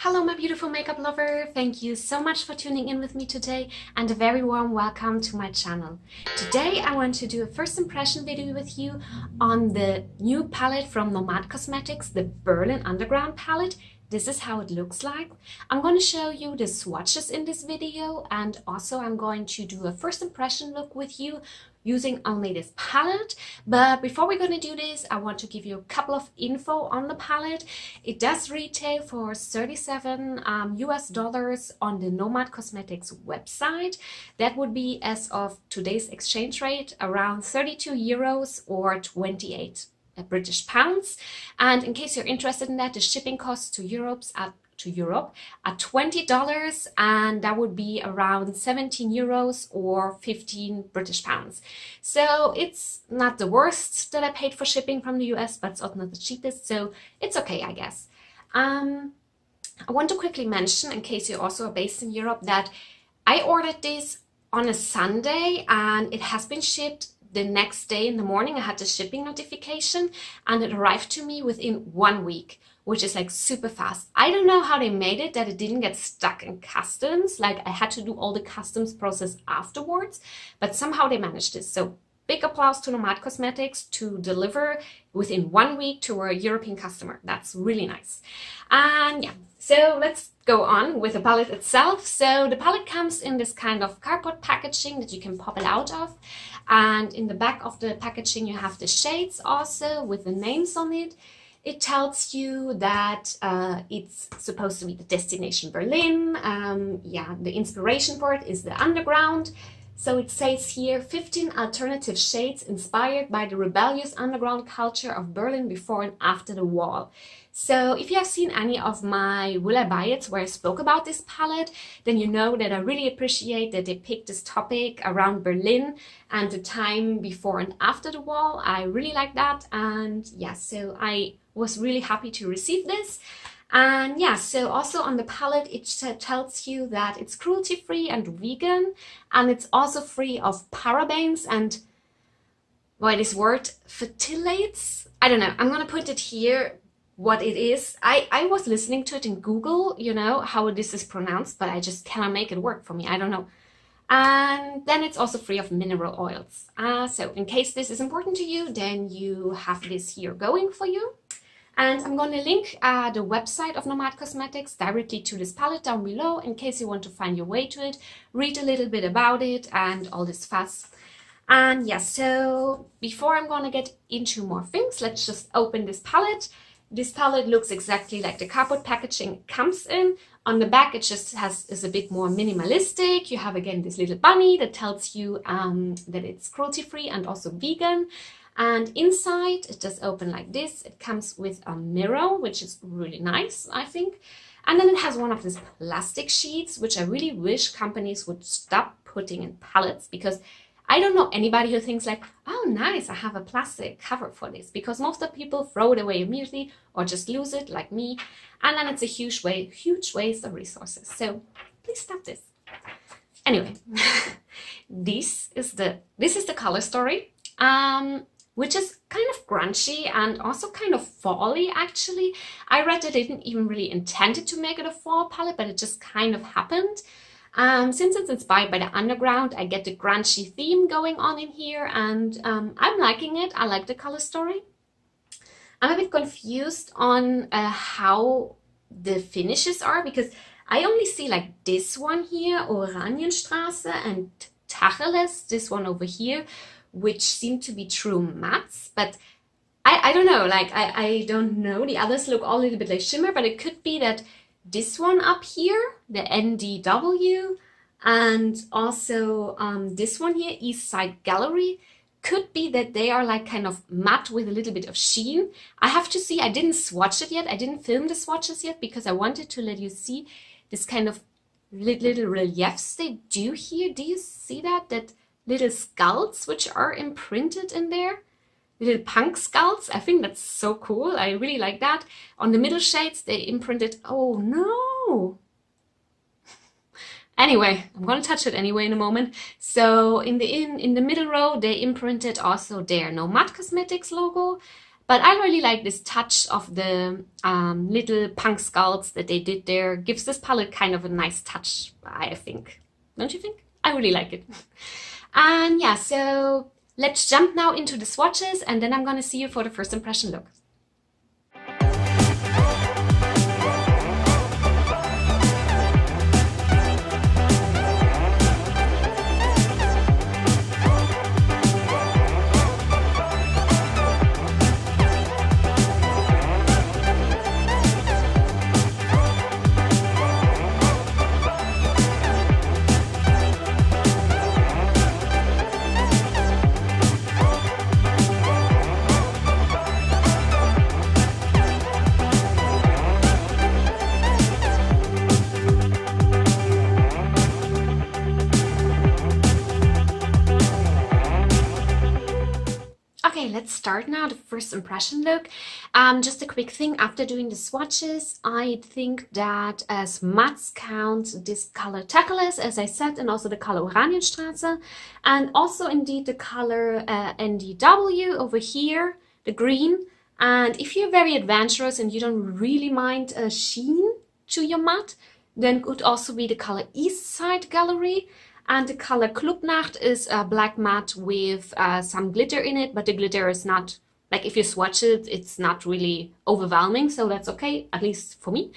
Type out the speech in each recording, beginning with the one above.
Hello my beautiful makeup lover, thank you so much for tuning in with me today and a very warm welcome to my channel. Today I want to do a first impression video with you on the new palette from Nomad Cosmetics, the Berlin Underground palette. This is how it looks like. I'm going to show you the swatches in this video, and also I'm going to do a first impression look with you using only this palette. But before we're going to do this, I want to give you a couple of info on the palette. It does retail for $37 US on the Nomad Cosmetics website. That would be, as of today's exchange rate, around 32 euros or 28 British pounds. And in case you're interested in that, the shipping costs to Europe at $20, and that would be around 17 euros or 15 British pounds. So it's not the worst that I paid for shipping from the US, but it's also not the cheapest, so it's okay, I guess. I want to quickly mention, in case you also are based in Europe, that I ordered this on a Sunday and it has been shipped the next day in the morning. I had the shipping notification and it arrived to me within 1 week, which is like super fast. I don't know how they made it that it didn't get stuck in customs. Like, I had to do all the customs process afterwards, but somehow they managed this. So big applause to Nomad Cosmetics to deliver within 1 week to a European customer. That's really nice. And yeah, so let's go on with the palette itself. So the palette comes in this kind of cardboard packaging that you can pop it out of. And in the back of the packaging, you have the shades also with the names on it. It tells you that it's supposed to be the destination Berlin. Yeah, the inspiration for it is the underground. So it says here 15 alternative shades inspired by the rebellious underground culture of Berlin before and after the wall. So if you have seen any of my Will I Buy It where I spoke about this palette, then you know that I really appreciate that they picked this topic around Berlin and the time before and after the wall. I really like that, and yeah, so I was really happy to receive this. And yeah, so also on the palette it tells you that it's cruelty-free and vegan, and it's also free of parabens and, why this word, phthalates? I don't know, I'm gonna put it here what it is. I was listening to it in Google, you know, how this is pronounced, but I just cannot make it work for me, I don't know. And then it's also free of mineral oils. So in case this is important to you, then you have this here going for you. And I'm going to link the website of Nomad Cosmetics directly to this palette down below in case you want to find your way to it, read a little bit about it and all this fuss. And yeah, so before I'm going to get into more things, let's just open this palette. This palette looks exactly like the cardboard packaging it comes in. On the back, it just is a bit more minimalistic. You have again this little bunny that tells you that it's cruelty-free and also vegan. And inside, it does open like this. It comes with a mirror, which is really nice, I think. And then it has one of these plastic sheets, which I really wish companies would stop putting in palettes, because I don't know anybody who thinks like, oh nice, I have a plastic cover for this, because most of the people throw it away immediately or just lose it like me. And then it's a huge waste of resources. So please stop this. Anyway, this is the color story. Which is kind of grungy and also kind of fall-y, actually. I read that they didn't even really intend it to make it a fall palette, but it just kind of happened. Since it's inspired by the underground, I get the grungy theme going on in here, and I'm liking it. I like the color story. I'm a bit confused on how the finishes are, because I only see like this one here, Oranienstrasse, and Tacheles, this one over here, which seem to be true mattes, but I don't know, like I don't know. The others look all a little bit like shimmer, but it could be that this one up here, the NDW, and also this one here, East Side Gallery, could be that they are like kind of matte with a little bit of sheen. I have to see, I didn't swatch it yet, I didn't film the swatches yet, because I wanted to let you see this kind of little reliefs they do here. Do you see that? That little skulls which are imprinted in there, little punk skulls. I think that's so cool. I really like that. On the middle shades they imprinted, oh no. Anyway, I'm gonna touch it anyway in a moment. So in the middle row they imprinted also their Nomad Cosmetics logo. But I really like this touch of the little punk skulls that they did there. Gives this palette kind of a nice touch, I think. Don't you think? I really like it. And yeah, so let's jump now into the swatches, and then I'm gonna see you for the first impression look. Okay, let's start now the first impression look. Just a quick thing, after doing the swatches, I think that as mattes count this color Tacheles, as I said, and also the color Oranienstrasse, and also indeed the color NDW over here, the green. And if you're very adventurous and you don't really mind a sheen to your matte, then could also be the color East Side Gallery. And the color Clubnacht is a black matte with some glitter in it, but the glitter is not, like if you swatch it, it's not really overwhelming, so that's okay, at least for me.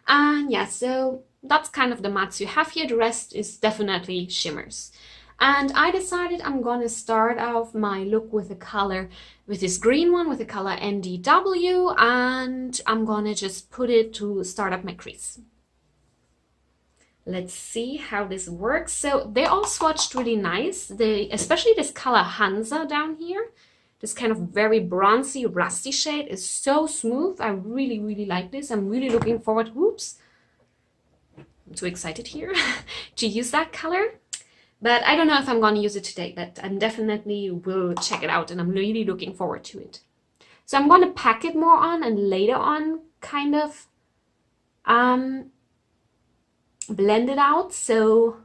And yeah, so that's kind of the mattes you have here. The rest is definitely shimmers. And I decided I'm gonna start off my look with a color, with this green one, with the color NDW, and I'm gonna just put it to start up my crease. Let's see how this works. So they all swatched really nice. Especially this color Hansa down here, this kind of very bronzy, rusty shade is so smooth. I really, really like this. I'm really looking forward, whoops, I'm too excited here, to use that color. But I don't know if I'm going to use it today, but I definitely will check it out, and I'm really looking forward to it. So I'm going to pack it more on, and later on kind of blend it out. So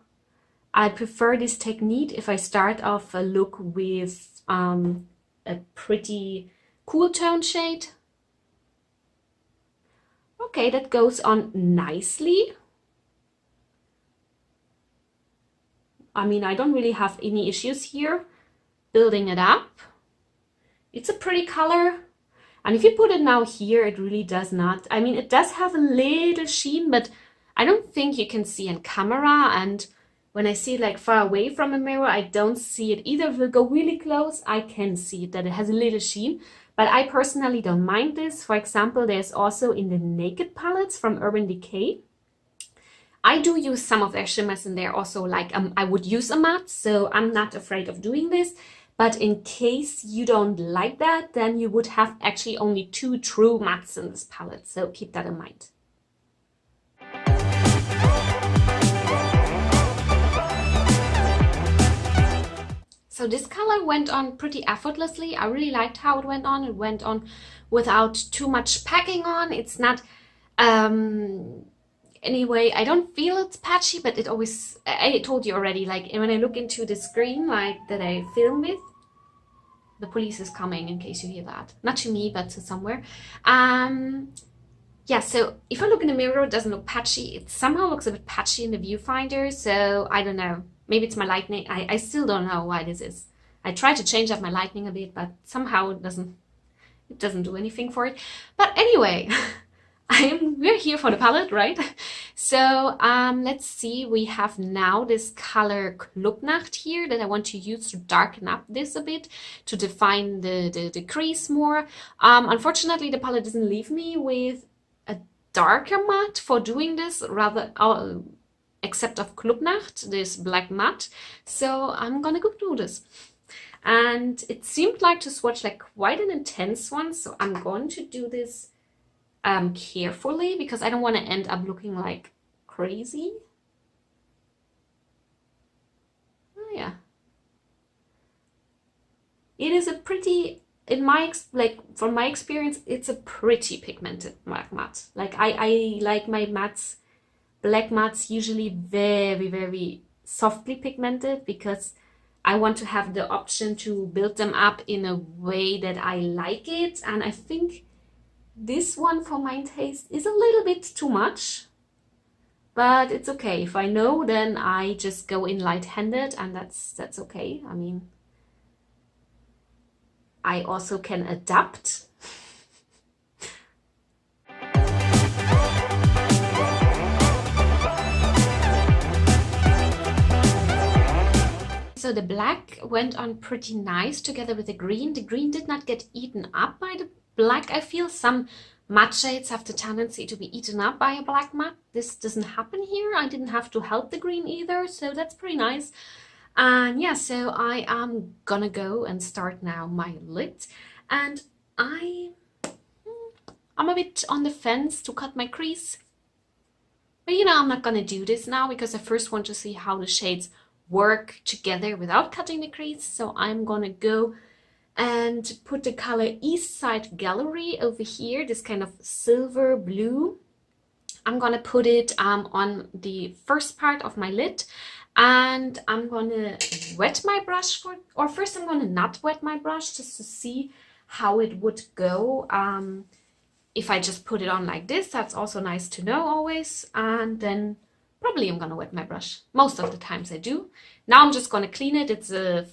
I prefer this technique if I start off a look with a pretty cool tone shade. Okay, that goes on nicely. I mean, I don't really have any issues here building it up. It's a pretty color. And if you put it now here, it really does not. I mean, it does have a little sheen, but I don't think you can see in camera, and when I see it like far away from a mirror, I don't see it either. If we go really close, I can see that it has a little sheen, but I personally don't mind this. For example, there's also in the Naked palettes from Urban Decay. I do use some of their shimmers in there also, like I would use a matte, so I'm not afraid of doing this. But in case you don't like that, then you would have actually only 2 true mattes in this palette, so keep that in mind. So this color went on pretty effortlessly. I really liked how it went on. It went on without too much packing on. It's not, anyway, I don't feel it's patchy, but it always, I told you already, like when I look into the screen, like that I film with, the police is coming in case you hear that. Not to me, but to somewhere. Yeah, so if I look in the mirror, it doesn't look patchy. It somehow looks a bit patchy in the viewfinder, so I don't know. Maybe it's my lighting. I still don't know why this is. I tried to change up my lighting a bit, but somehow it doesn't do anything for it. But anyway, we're here for the palette, right? So let's see. We have now this color Clubnacht here that I want to use to darken up this a bit, to define the crease more. Unfortunately, the palette doesn't leave me with a darker matte for doing this, rather except of Clubnacht, this black matte. So I'm gonna go do this. And it seemed like to swatch like quite an intense one, so I'm going to do this carefully because I don't want to end up looking like crazy. Oh yeah. It is a pretty, from my experience, it's a pretty pigmented black matte. Like I like my mattes, black mattes usually very, very softly pigmented, because I want to have the option to build them up in a way that I like it. And I think this one for my taste is a little bit too much. But it's okay. If I know, then I just go in light-handed, and that's okay. I mean, I also can adapt. So the black went on pretty nice together with the green. The green did not get eaten up by the black. I feel some matte shades have the tendency to be eaten up by a black matte. This doesn't happen here. I didn't have to help the green either, so that's pretty nice. And yeah, so I am gonna go and start now my lid. And I'm a bit on the fence to cut my crease. But you know, I'm not gonna do this now because I first want to see how the shades work together without cutting the crease. So I'm gonna go and put the color East Side Gallery over here, this kind of silver blue. I'm gonna put it on the first part of my lid, and I'm gonna wet my brush or first I'm gonna not wet my brush just to see how it would go if I just put it on like this. That's also nice to know always. And then probably I'm gonna wet my brush. Most of the times I do. Now I'm just gonna clean it. It's a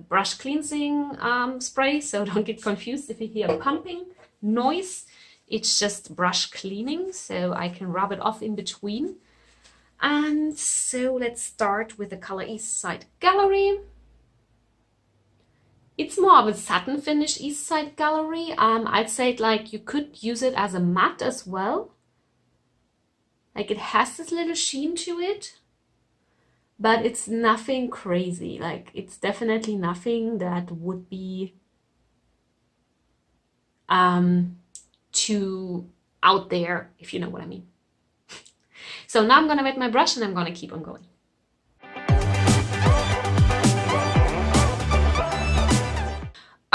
brush cleansing spray, so don't get confused if you hear a pumping noise. It's just brush cleaning, so I can rub it off in between. And so let's start with the color East Side Gallery. It's more of a satin finish East Side Gallery. I'd say like you could use it as a matte as well. Like it has this little sheen to it, but it's nothing crazy. Like it's definitely nothing that would be too out there, if you know what I mean. So now I'm gonna wet my brush and I'm gonna keep on going.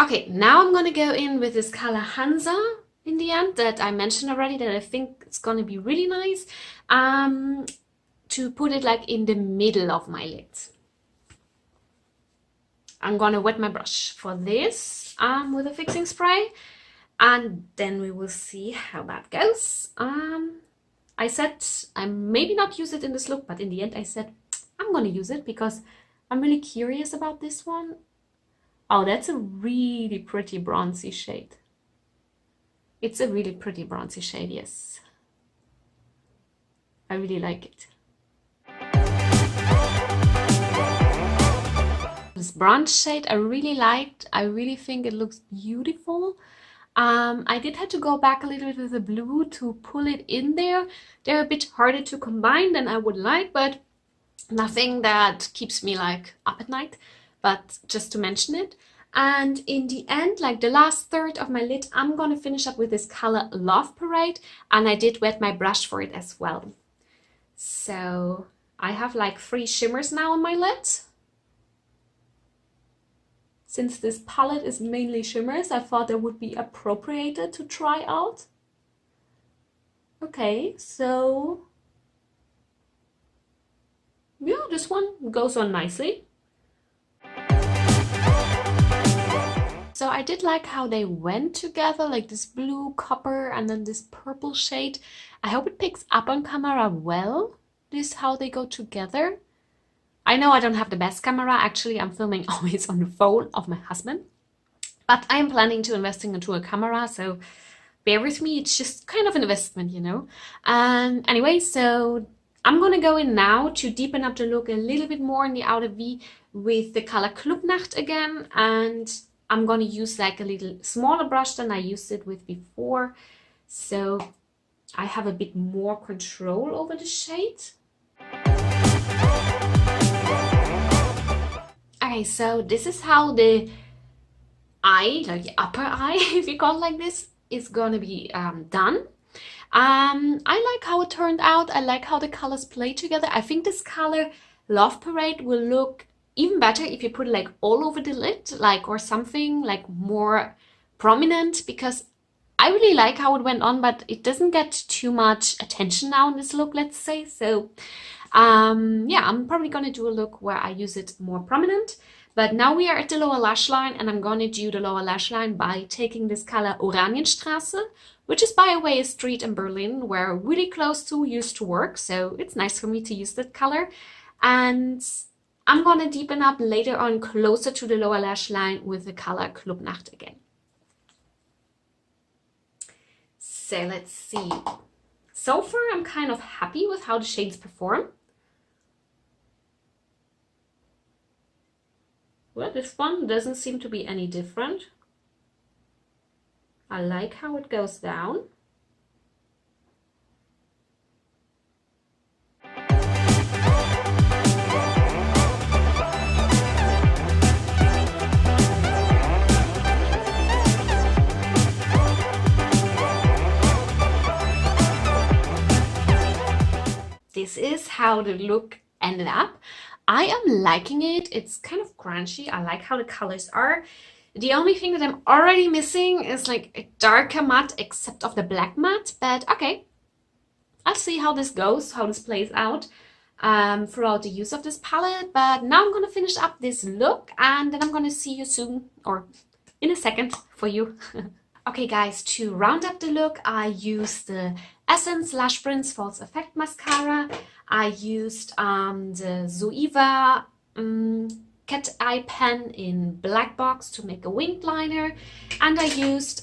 Okay, now I'm gonna go in with this color Hansa in the end that I mentioned already, that I think it's gonna be really nice to put it like in the middle of my lid. I'm gonna wet my brush for this with a fixing spray, and then we will see how that goes. I said I maybe not use it in this look, but in the end I said I'm gonna use it because I'm really curious about this one. Oh, that's a really pretty bronzy shade. It's a really pretty bronzy shade, yes. I really like it. This bronze shade I really liked. I really think it looks beautiful. I did have to go back a little bit with the blue to pull it in there. They're a bit harder to combine than I would like, but nothing that keeps me like up at night, but just to mention it. And in the end, like the last third of my lid, I'm gonna finish up with this color Loveparade, and I did wet my brush for it as well. So I have like 3 shimmers now on my lid. Since this palette is mainly shimmers, I thought that would be appropriate to try out. Okay, so yeah, this one goes on nicely. So I did like how they went together, like this blue copper and then this purple shade. I hope it picks up on camera well, this how they go together. I know I don't have the best camera. Actually, I'm filming always on the phone of my husband. But I'm planning to invest into a camera, so bear with me. It's just kind of an investment, you know. And anyway, so I'm gonna go in now to deepen up the look a little bit more in the outer V with the color Clubnacht again. And I'm gonna use like a little smaller brush than I used it with before. So I have a bit more control over the shade. Okay, so this is how the eye, like the upper eye, if you call it like this, is gonna be done. I like how it turned out. I like how the colors play together. I think this color Loveparade will look even better if you put it like all over the lid, like, or something like more prominent, because I really like how it went on, but it doesn't get too much attention now in this look, let's say. So yeah, I'm probably gonna do a look where I use it more prominent. But now we are at the lower lash line, and I'm gonna do the lower lash line by taking this color Oranienstrasse, which is, by the way, a street in Berlin where really close to used to work, so it's nice for me to use that color. And I'm gonna deepen up later on closer to the lower lash line with the color Clubnacht again. So let's see. So far, I'm kind of happy with how the shades perform. Well, this one doesn't seem to be any different. I like how it goes down. This is how the look ended up. I am liking it. It's kind of crunchy. I like how the colors are. The only thing that I'm already missing is like a darker matte, except of the black matte. But okay, I'll see how this goes, how this plays out throughout the use of this palette. But now I'm gonna finish up this look, and then I'm gonna see you soon, or in a second for you. Okay guys, to round up the look, I used the Essence Lash Prints False Effect Mascara. I used the Zoeva Cat Eye Pen in Black Box to make a winged liner. And I used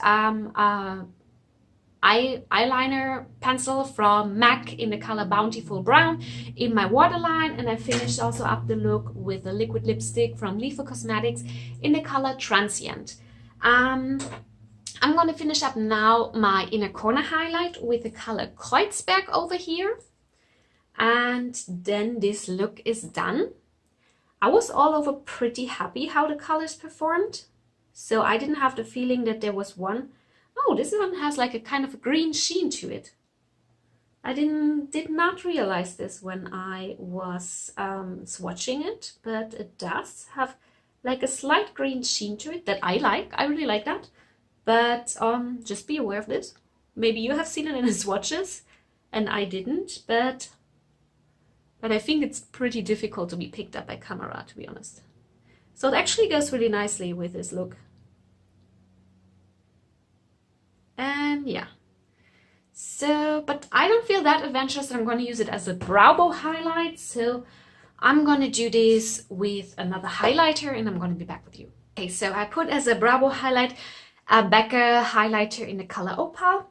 eyeliner pencil from MAC in the color Bountiful Brown in my waterline. And I finished also up the look with a liquid lipstick from Nomad Cosmetics in the color Transient. I'm going to finish up now my inner corner highlight with the color Kreuzberg over here. And then this look is done. I was all over pretty happy how the colors performed. So I didn't have the feeling that there was one. Oh, this one has like a kind of a green sheen to it. I did not realize this when I was swatching it, but it does have like a slight green sheen to it that I like. I really like that. But just be aware of this. Maybe you have seen it in the swatches and I didn't, but I think it's pretty difficult to be picked up by camera, to be honest. So it actually goes really nicely with this look. And yeah. So, but I don't feel that adventurous, and I'm going to use it as a brow bone highlight. So I'm going to do this with another highlighter, and I'm going to be back with you. Okay, so I put as a brow bone highlight a Becca highlighter in the color Opal.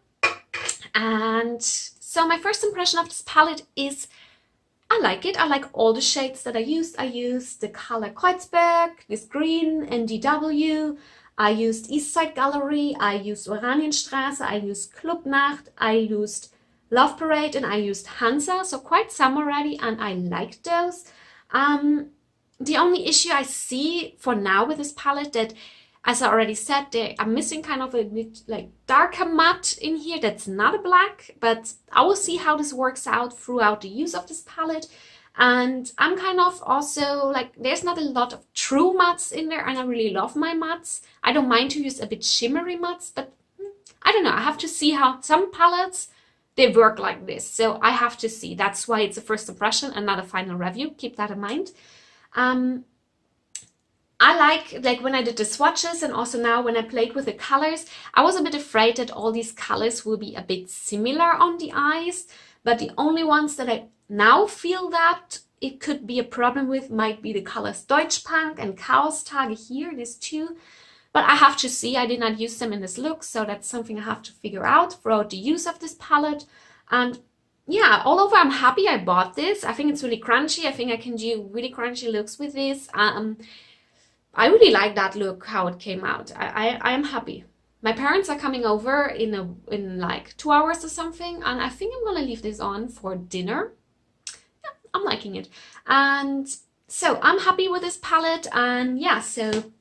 And so my first impression of this palette is I like it. I like all the shades that I used. I used the color Kreuzberg, this green, NDW. I used East Side Gallery. I used Oranienstrasse. I used Clubnacht. I used Loveparade, and I used Hansa. So quite some already, and I liked those. The only issue I see for now with this palette, that as I already said, I'm missing kind of a bit like darker matte in here. That's not a black, but I will see how this works out throughout the use of this palette. And I'm kind of also like, there's not a lot of true mattes in there, and I really love my mattes. I don't mind to use a bit shimmery mattes, but I don't know. I have to see how some palettes, they work like this. So I have to see. That's why it's a first impression and not a final review. Keep that in mind. I like when I did the swatches, and also now when I played with the colors, I was a bit afraid that all these colors will be a bit similar on the eyes. But the only ones that I now feel that it could be a problem with might be the colors Deutschpunk and Chaos Tage here, these two. But I have to see. I did not use them in this look, so that's something I have to figure out throughout the use of this palette. And yeah, all over I'm happy I bought this. I think it's really crunchy. I think I can do really crunchy looks with this. I really like that look, how it came out. I am happy. My parents are coming over in like 2 hours or something, and I think I'm gonna leave this on for dinner. Yeah, I'm liking it. And so I'm happy with this palette, and yeah, so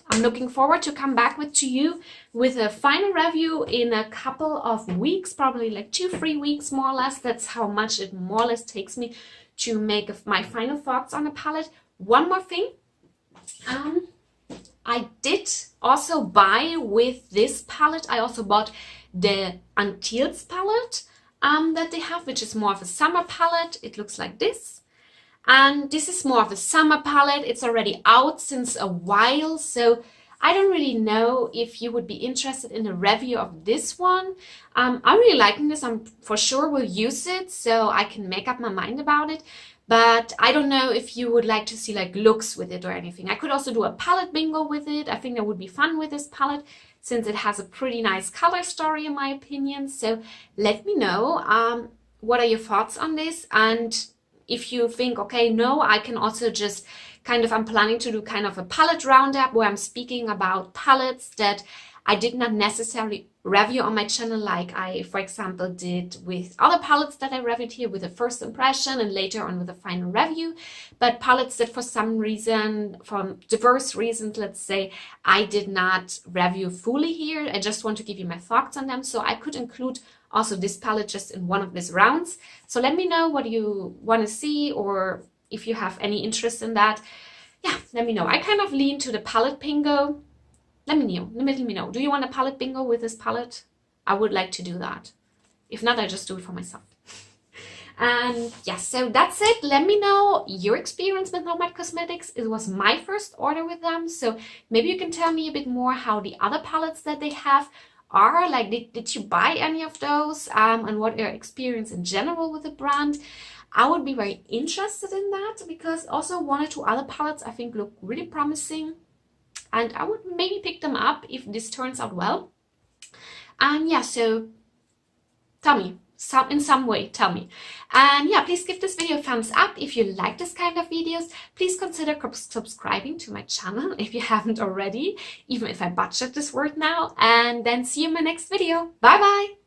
I'm looking forward to come back to you with a final review in a couple of weeks, probably like 2-3 weeks more or less. That's how much it more or less takes me to make my final thoughts on the palette. One more thing. I did also buy with this palette, I also bought the Untitled palette that they have, which is more of a summer palette. It looks like this. And this is more of a summer palette. It's already out since a while, so I don't really know if you would be interested in a review of this one. I'm really liking this. I'm for sure will use it, so I can make up my mind about it. But I don't know if you would like to see like looks with it or anything. I could also do a palette bingo with it. I think that would be fun with this palette since it has a pretty nice color story in my opinion. So let me know what are your thoughts on this, and if you think, okay, no, I can also just kind of, I'm planning to do kind of a palette roundup where I'm speaking about palettes that I did not necessarily review on my channel like I, for example, did with other palettes that I reviewed here with a first impression and later on with a final review, but palettes that for some reason, from diverse reasons, let's say, I did not review fully here. I just want to give you my thoughts on them, so I could include also this palette just in one of these rounds. So let me know what you want to see, or if you have any interest in that. Yeah, let me know. I kind of lean to the palette bingo. Let me know. Do you want a palette bingo with this palette? I would like to do that. If not, I just do it for myself. And yes, so that's it. Let me know your experience with Nomad Cosmetics. It was my first order with them, so maybe you can tell me a bit more how the other palettes that they have are. Like, did you buy any of those, and what your experience in general with the brand? I would be very interested in that, because also one or two other palettes I think look really promising, and I would maybe pick them up if this turns out well. And yeah, so tell me, in some way, tell me. And yeah, please give this video a thumbs up if you like this kind of videos. Please consider subscribing to my channel if you haven't already, even if I butchered this word now. And then see you in my next video. Bye bye.